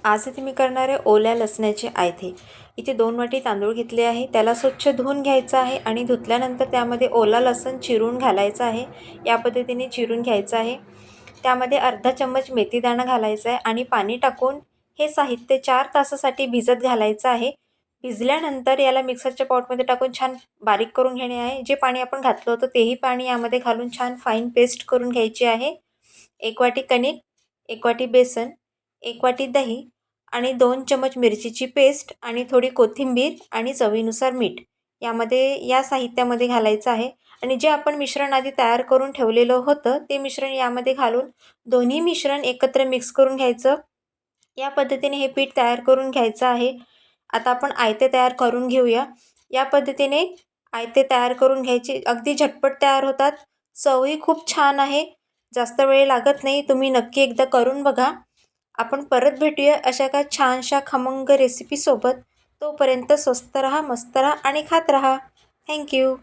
आज इथे मी करणार आहे ओल्या लसणाचे आयते। इथे 2 वाटी तांदूळ घेतले आहे, त्याला स्वच्छ धुवून घ्यायचं आहे आणि धुतल्यानंतर त्यामध्ये ओला लसूण चिरून घालायचा आहे। या पद्धतीने चिरून घ्यायचं आहे। त्यामध्ये अर्धा चम्मच मेथीदाणा घालायचा आहे आणि पाणी टाकून हे साहित्य 4 तासासाठी भिजत घालायचं आहे। भिजल्यानंतर याला मिक्सरच्या पॉटमध्ये टाकून छान बारीक करून घेणे आहे। जे पाणी आपण घातलं होतं तेही पाणी यामध्ये घालून छान फाईन पेस्ट करून घ्यायची आहे। 1 वाटी कणिक, 1 वाटी बेसन, 1 वाटी दही आणि 2 चमच मिरचीची पेस्ट आणि थोडी कोथिंबीर आणि चवीनुसार मीठ यामध्ये या साहित्यामध्ये घालायचं आहे। आणि जे आपण मिश्रण आधी तयार करून ठेवलेलं होतं ते मिश्रण यामध्ये घालून दोन्ही मिश्रण एकत्र मिक्स करून घ्यायचं। या पद्धतीने हे पीठ तयार करून घ्यायचं आहे। आता आपण आयते तयार करून घेऊया। या पद्धतीने आयते तयार करून घ्यायचे, अगदी झटपट तयार होतात। चवही खूप छान आहे, जास्त वेळ लागत नाही। तुम्ही नक्की एकदा करून बघा। आपण परत भेटूया अशा का छानशा खमंग रेसिपीसोबत। तोपर्यंत स्वस्त रहा, मस्त रहा आणि खात रहा। थँक्यू।